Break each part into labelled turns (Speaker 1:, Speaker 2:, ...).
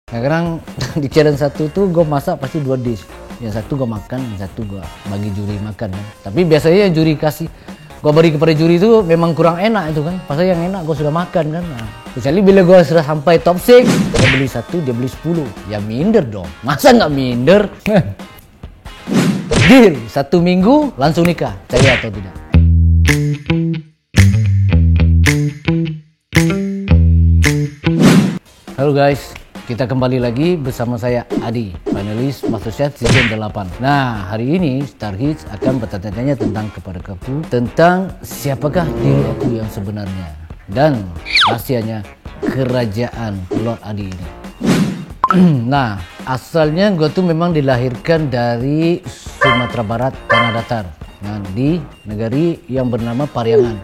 Speaker 1: Sekarang di challenge satu tuh gue masak pasti 2 dish. Yang satu gue makan, yang satu gue bagi juri makan kan. Tapi biasanya yang juri kasih gue beri kepada juri itu memang kurang enak itu kan. Pasal yang enak gue sudah makan kan. Nah, kecuali bila gue sudah sampai top 6, dia beli 1, dia beli 10. Ya minder dong. Masa nggak minder? Deal, 1 minggu langsung nikah. Saya atau tidak? Halo guys, kita kembali lagi bersama saya Adi, panelis MasterChef Season 8. Nah, hari ini Star Hits akan bertanya-tanya kepada kamu tentang siapakah diri aku yang sebenarnya dan rahasianya kerajaan Lord Adi ini. Nah, asalnya gue tuh memang dilahirkan dari Sumatera Barat, Tanah Datar. Nah, di negeri yang bernama Pariangan.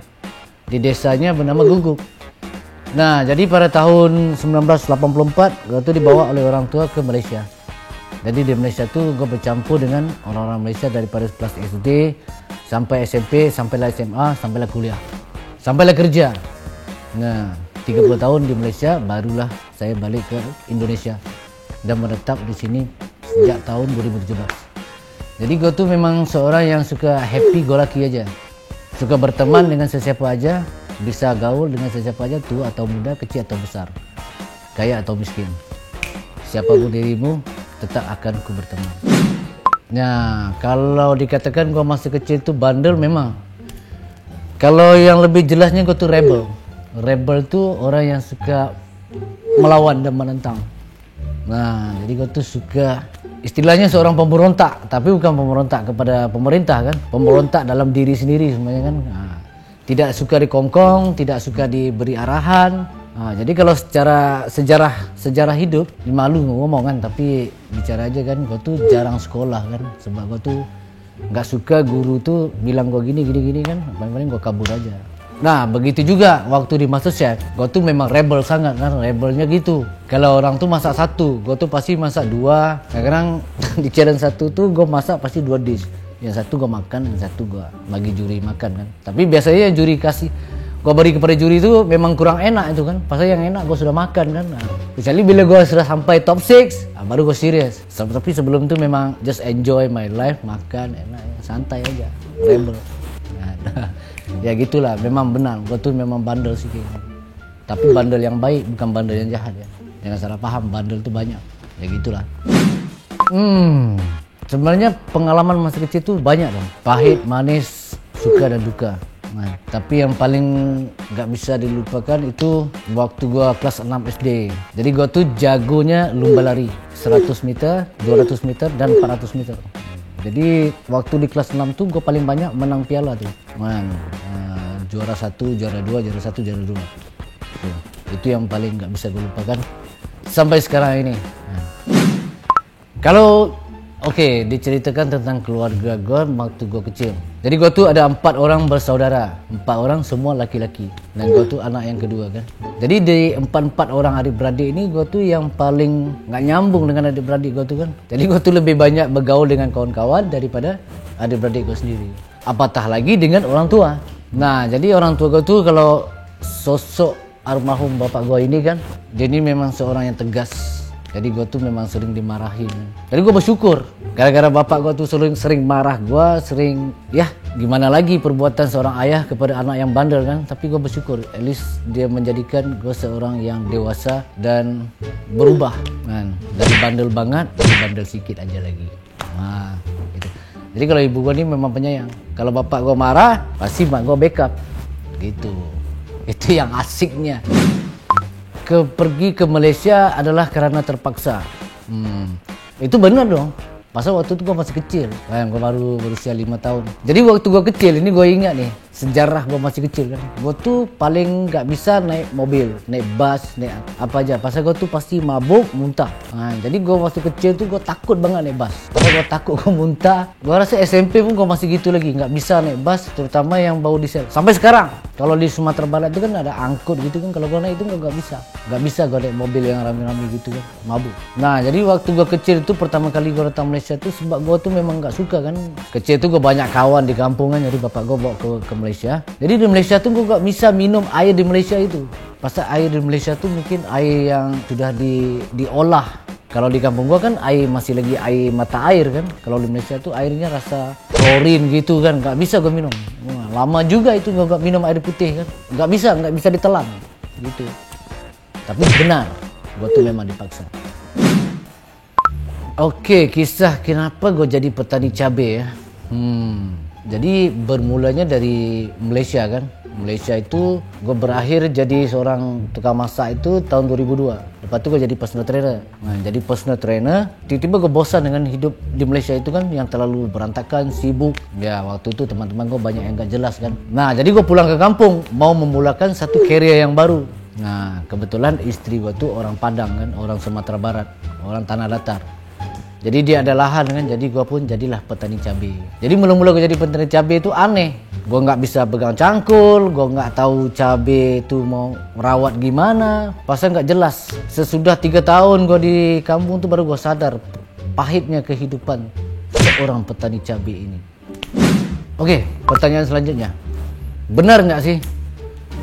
Speaker 1: Di desanya bernama Guguk. Nah, jadi pada tahun 1984 gue tuh dibawa oleh orang tua ke Malaysia. Jadi di Malaysia tuh gue bercampur dengan orang-orang Malaysia daripada kelas SD sampai SMP, sampailah SMA, sampailah kuliah, sampailah kerja. Nah, 30 tahun di Malaysia barulah saya balik ke Indonesia dan menetap di sini sejak tahun 2017. Jadi gue tuh memang seorang yang suka happy go lucky aja. Suka berteman dengan sesiapa aja. Bisa gaul dengan siapa aja, tua atau muda, kecil atau besar, kaya atau miskin. Siapapun dirimu, tetap akan ku berteman. Nah, kalau dikatakan gua masih kecil itu bandel memang. Kalau yang lebih jelasnya gua tuh rebel. Rebel tuh orang yang suka melawan dan menentang. Nah, jadi gua tuh suka istilahnya seorang pemberontak, tapi bukan pemberontak kepada pemerintah kan. Pemberontak dalam diri sendiri semuanya kan. Nah, tidak suka dikongkong, tidak suka diberi arahan. Nah, jadi kalau secara sejarah hidup, malu ngomong kan, tapi bicara aja kan, gue tuh jarang sekolah kan, sebab gue tuh nggak suka guru tuh bilang gue gini kan, paling-paling gue kabur aja. Nah, begitu juga waktu di MasterChef, gue tuh memang rebel sangat kan, rebelnya gitu. Kalau orang tuh masak 1, gue tuh pasti masak 2. Sekarang di challenge 1 tuh gue masak pasti 2 dish. Yang satu gue makan, yang satu gue bagi juri makan kan. Tapi biasanya yang juri kasih gue beri kepada juri itu memang kurang enak itu kan. Pasal yang enak gue sudah makan kan. Nah, kecuali bila gue sudah sampai top 6, baru gue serius. Tapi sebelum itu memang just enjoy my life, makan enak, santai aja, rebel. Nah, ya gitulah, memang benar. Gue tuh memang bandel sih kayaknya. Tapi bandel yang baik, bukan bandel yang jahat ya. Jangan salah paham, bandel tuh banyak. Ya gitulah. Sebenarnya pengalaman masa kecil itu banyak dong. Pahit, manis, suka dan duka. Nah, tapi yang paling gak bisa dilupakan itu waktu gua kelas 6 SD. Jadi gua tuh jagonya lumba lari 100 meter, 200 meter, dan 400 meter. Jadi waktu di kelas 6 tuh gua paling banyak menang piala tuh. Juara 1, juara 2, juara 1, juara 2. Itu yang paling gak bisa gue lupakan sampai sekarang ini. Kalau Oke, diceritakan tentang keluarga gue waktu gue kecil. Jadi gue tuh ada 4 orang bersaudara, 4 orang semua laki-laki. Dan gue tuh anak yang kedua kan. Jadi dari 4 orang adik-beradik ini gue tuh yang paling gak nyambung dengan adik-beradik gue tuh kan. Jadi gue tuh lebih banyak bergaul dengan kawan-kawan daripada adik-beradik gue sendiri. Apatah lagi dengan orang tua. Nah, jadi orang tua gue tuh kalau sosok almarhum bapak gue ini kan, dia ini memang seorang yang tegas. Jadi gue tuh memang sering dimarahin. Jadi gue bersyukur. Gara-gara bapak gue tuh sering marah gue, sering ya gimana lagi perbuatan seorang ayah kepada anak yang bandel kan. Tapi gue bersyukur, at least dia menjadikan gue seorang yang dewasa dan berubah kan. Dari bandel banget, jadi bandel sedikit aja lagi. Nah, gitu. Jadi kalau ibu gue ini memang penyayang. Kalau bapak gue marah, pasti mak gue backup. Gitu. Itu yang asiknya. Pergi ke Malaysia adalah karena terpaksa. Itu benar dong. Pasal waktu itu gue masih kecil, gue baru berusia 5 tahun. Jadi waktu gue kecil, ini gue ingat nih, sejarah gue masih kecil kan. Gue tuh paling gak bisa naik mobil, naik bus, naik apa aja. Pasal gue tuh pasti mabuk, muntah. Nah, jadi gue waktu kecil tuh gue takut banget naik bus. Kalau gue takut gue muntah. Gue rasa SMP pun gue masih gitu lagi, gak bisa naik bus, terutama yang bau diesel. Sampai sekarang, kalau di Sumatera Barat itu kan ada angkut gitu kan. Kalau gue naik itu gak bisa. Gak bisa gue naik mobil yang rame-rame gitu kan, mabuk. Nah, jadi waktu gue kecil itu pertama kali gue datang Malaysia tuh sebab gue tuh memang gak suka kan. Kecil tuh gue banyak kawan di kampung kan, jadi bapak gue bawa ke Malaysia. Malaysia. Jadi di Malaysia tuh gue gak bisa minum air di Malaysia itu. Pasal air di Malaysia tuh mungkin air yang sudah diolah. Kalau di kampung gua kan air masih lagi air mata air kan. Kalau di Malaysia tuh airnya rasa klorin gitu kan, nggak bisa gua minum. Wah, lama juga itu gua nggak minum air putih kan, nggak bisa ditelan gitu. Tapi benar, gua tuh memang dipaksa. Oke, kisah kenapa gua jadi petani cabai ya. Jadi bermulanya dari Malaysia kan. Malaysia itu gue berakhir jadi seorang tukang masak itu tahun 2002. Lepas itu gue jadi personal trainer. Nah, jadi personal trainer, tiba-tiba gue bosan dengan hidup di Malaysia itu kan yang terlalu berantakan, sibuk. Ya waktu itu teman-teman gue banyak yang gak jelas kan. Nah jadi gue pulang ke kampung mau memulakan satu career yang baru. Nah kebetulan istri gue tuh orang Padang kan, orang Sumatera Barat, orang Tanah Datar. Jadi dia ada lahan kan, jadi gue pun jadilah petani cabai. Jadi mula-mula gue jadi petani cabai itu aneh. Gue nggak bisa pegang cangkul, gue nggak tahu cabai itu mau merawat gimana. Pasal nggak jelas. Sesudah 3 tahun gue di kampung tuh baru gue sadar pahitnya kehidupan seorang petani cabai ini. Oke, pertanyaan selanjutnya. Benar nggak sih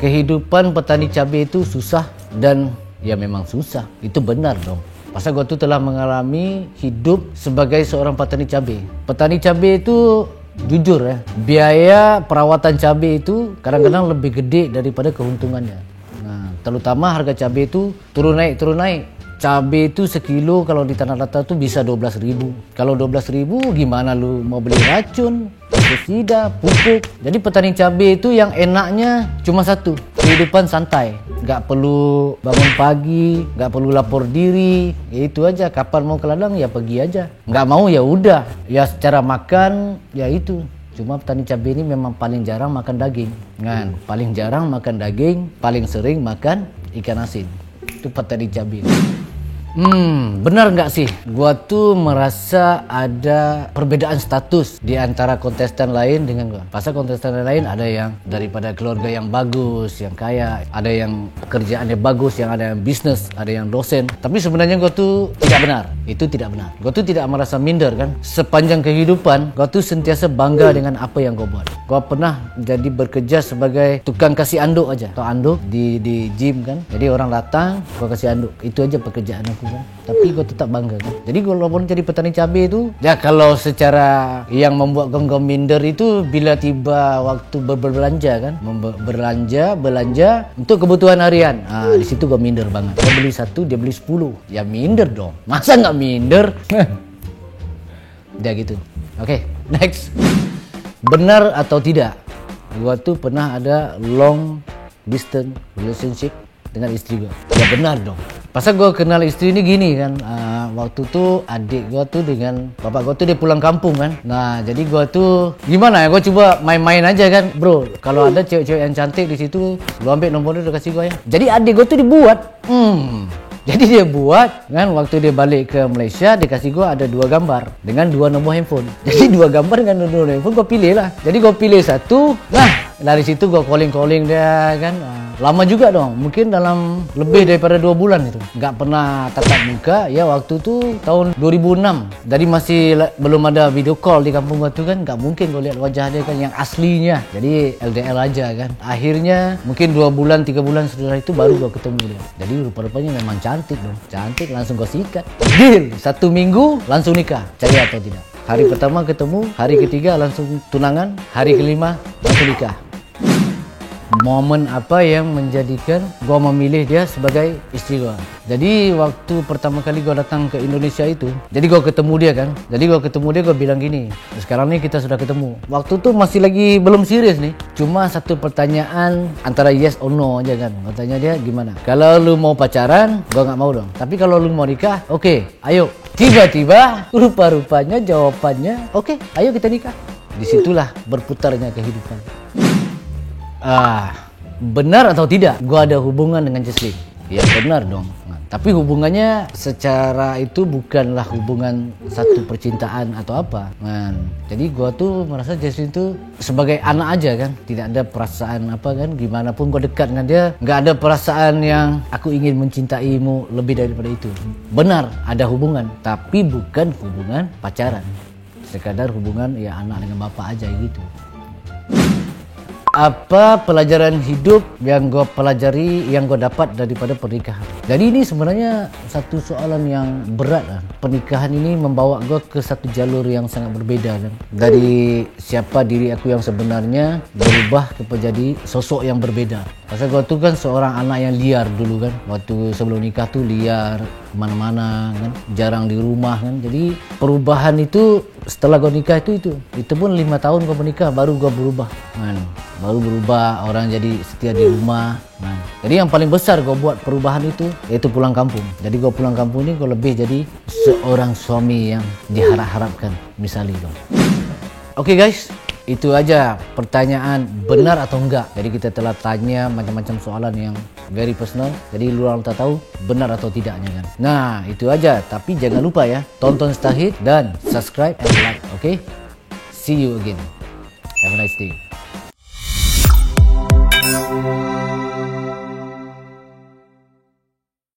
Speaker 1: kehidupan petani cabai itu susah? Dan ya memang susah, itu benar dong. Pasal gue tuh telah mengalami hidup sebagai seorang petani cabai. Petani cabai itu jujur ya, biaya perawatan cabai itu kadang-kadang lebih gede daripada keuntungannya. Nah, terutama harga cabai itu turun naik. Cabai itu sekilo kalau di Tanah Datar tuh bisa 12.000. Kalau 12.000 gimana lu mau beli racun, pestisida, pupuk. Jadi petani cabai itu yang enaknya cuma satu, kehidupan santai. Gak perlu bangun pagi, gak perlu lapor diri, ya itu aja. Kapan mau ke ladang ya pergi aja. Gak mau ya udah. Ya secara makan ya itu. Cuma petani cabai ini memang paling jarang makan daging. Kan, paling jarang makan daging, paling sering makan ikan asin. Itu petani cabai. Benar nggak sih? Gua tuh merasa ada perbedaan status di antara kontestan lain dengan gua. Pasal kontestan lain ada yang daripada keluarga yang bagus, yang kaya, ada yang pekerjaannya bagus, yang ada yang bisnis, ada yang dosen. Tapi sebenarnya gua tuh tidak benar. Itu tidak benar. Gua tuh tidak merasa minder kan. Sepanjang kehidupan, gua tuh sentiasa bangga dengan apa yang gua buat. Gua pernah jadi bekerja sebagai tukang kasih anduk aja. Atau anduk di gym kan. Jadi orang datang, gua kasih anduk. Itu aja pekerjaan aku kan. Tapi gue tetap bangga kan. Jadi walaupun jadi petani cabai itu, ya kalau secara yang membuat gue minder itu bila tiba waktu berbelanja kan, belanja untuk kebutuhan harian. Nah, di situ gue minder banget. Gue beli 1, dia beli 10. Ya minder dong. Masa nggak minder? Udah gitu. Oke, next. Benar atau tidak? Gue tuh pernah ada long distance relationship dengan istri gue. Ya benar dong. Pasal gue kenal istri ini gini kan, waktu tuh adik gue tuh dengan bapak gue tuh dia pulang kampung kan. Nah jadi gue tuh gimana ya, gue coba main-main aja kan. Bro, kalau ada cewek-cewek yang cantik di situ, lu ambil nomornya udah kasih gue ya. Jadi adik gue tuh dibuat. Jadi dia buat kan, waktu dia balik ke Malaysia dia kasih gue ada 2 gambar dengan 2 nomor handphone. Jadi 2 gambar dengan 2 nomor handphone gue pilih lah. Jadi gue pilih satu. Nah dari situ gue calling dia kan. Lama juga dong, mungkin dalam lebih daripada 2 bulan itu. Nggak pernah tatap muka, ya waktu itu tahun 2006. Jadi masih belum ada video call di kampung gua tuh kan, nggak mungkin gua lihat wajah dia kan yang aslinya. Jadi LDR aja kan. Akhirnya mungkin 2 bulan, 3 bulan setelah itu baru gua ketemu dia. Jadi rupa-rupanya memang cantik dong. Cantik langsung gua sikat. Deal, 1 minggu langsung nikah. Percaya atau tidak? Hari pertama ketemu, hari ketiga langsung tunangan, hari kelima langsung nikah. Momen apa yang menjadikan gue memilih dia sebagai istri gue? Jadi waktu pertama kali gue datang ke Indonesia itu, jadi gue ketemu dia kan. Jadi gue ketemu dia, gue bilang gini, sekarang nih kita sudah ketemu. Waktu itu masih lagi belum serius nih. Cuma satu pertanyaan antara yes or no aja kan. Katanya dia gimana? Kalau lu mau pacaran, gue nggak mau dong. Tapi kalau lu mau nikah, oke, ayo. Tiba-tiba rupa-rupanya jawabannya, oke, ayo kita nikah. Disitulah berputarnya kehidupan. Benar atau tidak gua ada hubungan dengan Jesslyn? Ya benar dong. Nah, tapi hubungannya secara itu bukanlah hubungan satu percintaan atau apa. Nah, jadi gua tuh merasa Jesslyn tuh sebagai anak aja kan, tidak ada perasaan apa kan. Gimana pun gua dekat dengan dia, nggak ada perasaan yang aku ingin mencintaimu lebih daripada itu. Benar ada hubungan, tapi bukan hubungan pacaran. Sekadar hubungan ya anak dengan bapak aja gitu. Apa pelajaran hidup yang gue pelajari, yang gue dapat daripada pernikahan? Jadi ini sebenarnya satu soalan yang berat lah. Pernikahan ini membawa gue ke satu jalur yang sangat berbeda kan. Dari siapa diri aku yang sebenarnya berubah menjadi sosok yang berbeda. Pasal gue tuh kan seorang anak yang liar dulu kan. Waktu sebelum nikah tuh liar, kemana-mana kan, jarang di rumah kan. Jadi perubahan itu setelah gue nikah itu pun 5 tahun gue menikah baru gue berubah kan. Baru berubah, orang jadi setia di rumah. Nah, jadi yang paling besar gue buat perubahan itu yaitu pulang kampung. Jadi gue pulang kampung ini gue lebih jadi seorang suami yang diharap-harapkan misalnya gue. Oke guys, itu aja pertanyaan benar atau enggak. Jadi kita telah tanya macam-macam soalan yang very personal. Jadi lu orang tak tahu benar atau tidaknya kan. Nah itu aja. Tapi jangan lupa ya, tonton Starhits dan subscribe and like. Oke? See you again. Have a nice day.